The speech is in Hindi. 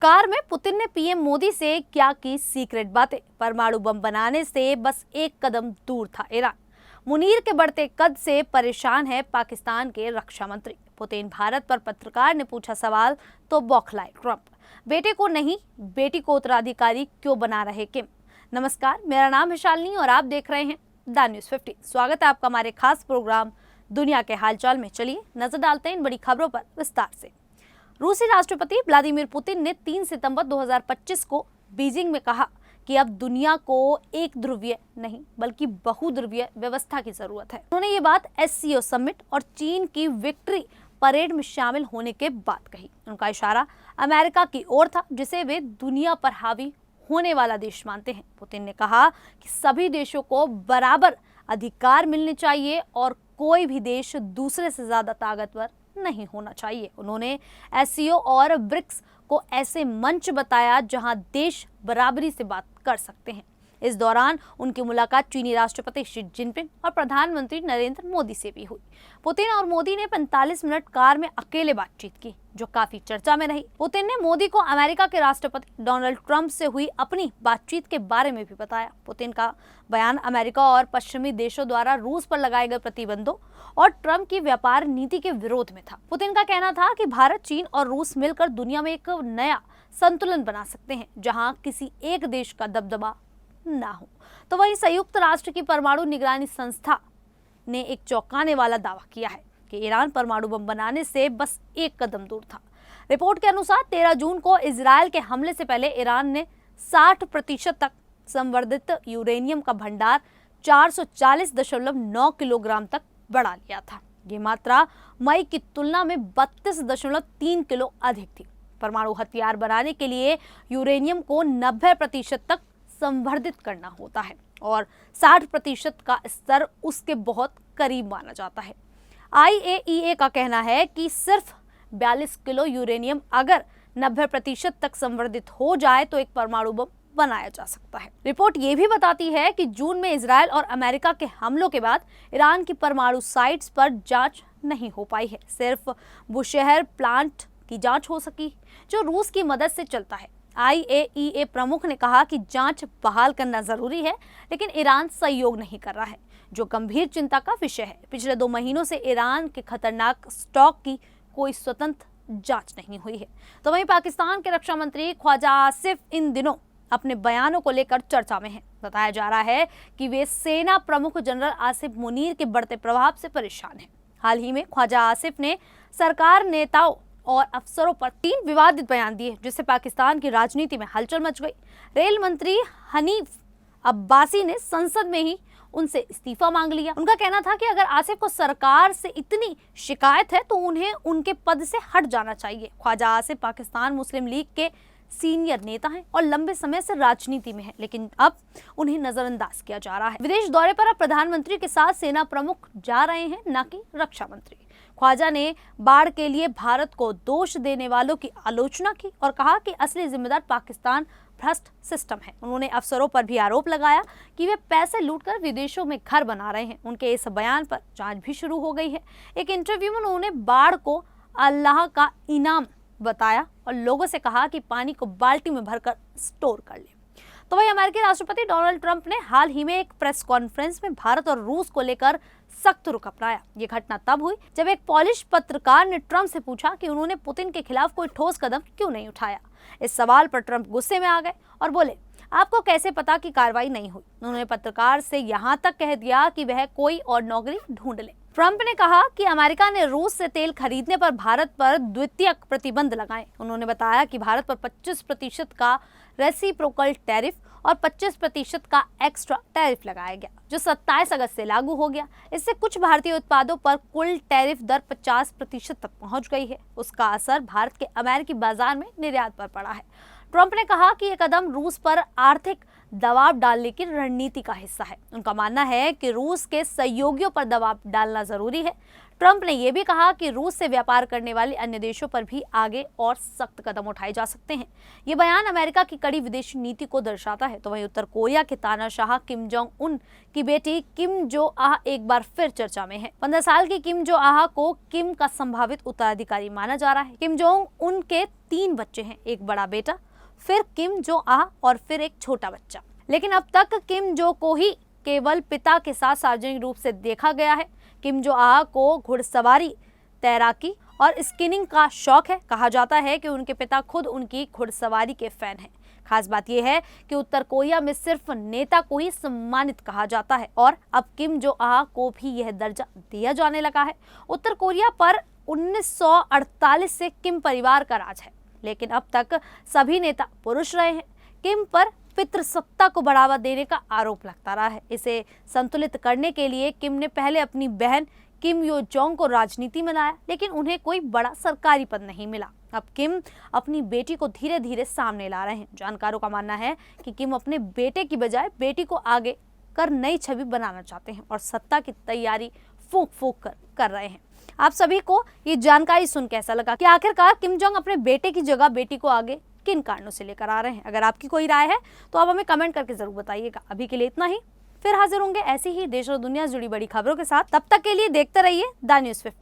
कार में पुतिन ने पीएम मोदी से क्या की सीक्रेट बातें। परमाणु बम बनाने से बस एक कदम दूर था ईरान। मुनीर के बढ़ते कद से परेशान है पाकिस्तान के रक्षा मंत्री। पुतिन भारत पर पत्रकार ने पूछा सवाल तो बौखलाए ट्रंप। बेटे को नहीं, बेटी को उत्तराधिकारी क्यों बना रहे किम। नमस्कार, मेरा नाम है शालिनी और आप देख रहे हैं द न्यूज़ 50। स्वागत है आपका हमारे खास प्रोग्राम दुनिया के हालचाल में। चलिए नजर डालते हैं इन बड़ी खबरों पर विस्तार से। रूसी राष्ट्रपति व्लादिमीर पुतिन ने 3 सितंबर 2025 को बीजिंग में कहा कि अब दुनिया को एक ध्रुवीय नहीं बल्कि बहुध्रुवीय व्यवस्था की जरूरत है। उन्होंने ये बात एससीओ समिट और चीन की विक्ट्री परेड में शामिल होने के बाद कही। उनका इशारा अमेरिका की ओर था, जिसे वे दुनिया पर हावी होने वाला देश मानते हैं। पुतिन ने कहा कि सभी देशों को बराबर अधिकार मिलने चाहिए और कोई भी देश दूसरे से ज्यादा ताकतवर नहीं होना चाहिए। उन्होंने एससीओ और ब्रिक्स को ऐसे मंच बताया जहां देश बराबरी से बात कर सकते हैं। इस दौरान उनकी मुलाकात चीनी राष्ट्रपति शी जिनपिंग और प्रधानमंत्री नरेंद्र मोदी से भी हुई। पुतिन और मोदी ने 45 मिनट कार में अकेले बातचीत की, जो काफी चर्चा में रही। पुतिन ने मोदी को अमेरिका के राष्ट्रपति डोनाल्ड ट्रंप से हुई अपनी बातचीत के बारे में भी बताया। पुतिन का बयान अमेरिका और पश्चिमी देशों द्वारा रूस पर लगाए गए प्रतिबंधों और ट्रंप की व्यापार नीति के विरोध में था। पुतिन का कहना था कि भारत, चीन और रूस मिलकर दुनिया में एक नया संतुलन बना सकते हैं जहां किसी एक देश का दबदबा ना हो। तो वहीं संयुक्त राष्ट्र की परमाणु निगरानी संस्था ने एक चौंकाने वाला दावा किया है कि ईरान परमाणु बम बनाने से बस एक कदम दूर था। रिपोर्ट के अनुसार 13 जून को इजरायल के हमले से पहले ईरान ने 60% तक संवर्धित यूरेनियम का भंडार 440.9 किलोग्राम तक बढ़ा लिया था। ये मात्रा मई की तुलना में 32.3 किलो अधिक थी। परमाणु हथियार बनाने के लिए यूरेनियम को 90% तक संवर्धित करना होता है और 60% का स्तर उसके बहुत करीब माना जाता है। IAEA का कहना है कि सिर्फ 42 किलो यूरेनियम अगर 90% तक संवर्धित हो जाए तो एक परमाणु बम बनाया जा सकता है। रिपोर्ट ये भी बताती है कि जून में इजरायल और अमेरिका के हमलों के बाद ईरान की परमाणु साइट्स पर जांच नहीं हो पाई है। सिर्फ बुशहर प्लांट की जांच हो सकी, जो रूस की मदद से चलता है। IAEA प्रमुख ने कहा कि जांच बहाल करना जरूरी है, लेकिन ईरान सहयोग नहीं कर रहा है, जो गंभीर चिंता का विषय है। पिछले 2 महीनों से ईरान के खतरनाक स्टॉक की कोई स्वतंत्र जांच नहीं हुई है। तो वहीं पाकिस्तान के रक्षा मंत्री ख्वाजा आसिफ इन दिनों अपने बयानों को लेकर चर्चा में हैं। बताया जा रहा है कि वे सेना प्रमुख जनरल आसिफ मुनीर के बढ़ते प्रभाव से परेशान हैं। हाल ही में ख्वाजा आसिफ ने सरकार, नेताओं और अफसरों पर 3 विवादित बयान दिए, जिससे पाकिस्तान की राजनीति में हलचल मच गई। रेल मंत्री हनीफ अब्बासी ने संसद में ही उनसे इस्तीफा मांग लिया। उनका कहना था कि अगर आसिफ को सरकार से इतनी शिकायत है तो उन्हें उनके पद से हट जाना चाहिए। ख्वाजा आसिफ पाकिस्तान मुस्लिम लीग के सीनियर नेता हैं और लंबे समय से राजनीति में हैं, लेकिन अब उन्हें नजरअंदाज किया जा रहा है। विदेश दौरे पर अब प्रधानमंत्री के साथ सेना प्रमुख जा रहे हैं, न कि रक्षा मंत्री। ख्वाजा ने बाढ़ के लिए भारत को दोष देने वालों की आलोचना की और कहा कि असली जिम्मेदार पाकिस्तान भ्रष्ट सिस्टम है। उन्होंने अफसरों पर भी आरोप लगाया कि वे पैसे लूटकर विदेशों में घर बना रहे हैं। उनके इस बयान पर जांच भी शुरू हो गई है। एक इंटरव्यू में उन्होंने बाढ़ को अल्लाह का इनाम बताया और लोगों से कहा कि पानी को बाल्टी में भरकर स्टोर कर ले। तो वही अमेरिकी राष्ट्रपति डोनाल्ड ट्रंप ने हाल ही में एक प्रेस कॉन्फ्रेंस में भारत और रूस को लेकर सख्त रुख अपनाया। ये घटना तब हुई जब एक पॉलिश पत्रकार ने ट्रंप से पूछा कि उन्होंने पुतिन के खिलाफ कोई ठोस कदम क्यों नहीं उठाया। इस सवाल पर ट्रंप गुस्से में आ गए और बोले, आपको कैसे पता कि कार्रवाई नहीं हुई। उन्होंने पत्रकार से यहाँ तक कह दिया कि वह कोई और नौकरी ढूंढ ले। ट्रंप ने कहा कि अमेरिका ने रूस से तेल खरीदने पर भारत पर द्वितीयक प्रतिबंध लगाए। उन्होंने बताया कि भारत पर 25% का रेसिप्रोकल टैरिफ और 25% का एक्स्ट्रा टैरिफ लगाया गया, जो 27 अगस्त से लागू हो गया। इससे कुछ भारतीय उत्पादों पर कुल टैरिफ दर 50% तक पहुंच गई है। उसका असर भारत के अमेरिकी बाजार में निर्यात पर पड़ा है। ट्रंप ने कहा कि यह कदम रूस पर आर्थिक दबाव डालने की रणनीति का हिस्सा है। उनका मानना है कि रूस के सहयोगियों पर दबाव डालना जरूरी है। ट्रंप ने यह भी कहा कि रूस से व्यापार करने वाले अन्य देशों पर भी आगे और सख्त कदम उठाए जा सकते हैं। ये बयान अमेरिका की कड़ी विदेशी नीति को दर्शाता है। तो वहीं उत्तर कोरिया के तानाशाह किम जोंग उन की बेटी किम जो आह एक बार फिर चर्चा में है। 15 साल की किम जो आह को किम का संभावित उत्तराधिकारी माना जा रहा है। किम जोंग उन के 3 बच्चे हैं, एक बड़ा बेटा, फिर किम जो आह और फिर एक छोटा बच्चा। लेकिन अब तक किम जो को ही केवल पिता के साथ सार्वजनिक रूप से देखा गया है। किम जो आह को घुड़सवारी, तैराकी और स्कीइंग का शौक है। कहा जाता है कि उनके पिता खुद उनकी घुड़सवारी के फैन हैं। खास बात यह है कि उत्तर कोरिया में सिर्फ नेता को ही सम्मानित कहा जाता है और अब किम जो आह को भी यह दर्जा दिया जाने लगा है। उत्तर कोरिया पर 1948 से किम परिवार का राज है, लेकिन अब तक सभी नेता पुरुष रहे हैं। किम पर पितृसत्ता को बढ़ावा देने का आरोप लगता रहा है। इसे संतुलित करने के लिए किम ने पहले अपनी बहन किम यो जोंग को राजनीति में लाया, लेकिन उन्हें कोई बड़ा सरकारी पद नहीं मिला। अब किम अपनी बेटी को धीरे धीरे सामने ला रहे हैं। जानकारों का मानना है कि किम अपने बेटे की बजाय बेटी को आगे कर नई छवि बनाना चाहते हैं और सत्ता की तैयारी फूंक फूंक कर रहे हैं। आप सभी को ये जानकारी सुन कैसा लगा कि आखिरकार किम जोंग अपने बेटे की जगह बेटी को आगे किन कारणों से लेकर आ रहे हैं? अगर आपकी कोई राय है तो आप हमें कमेंट करके जरूर बताइएगा। अभी के लिए इतना ही, फिर हाजिर होंगे ऐसी ही देश और दुनिया से जुड़ी बड़ी खबरों के साथ। तब तक के लिए देखते रहिए द न्यूज़ 15।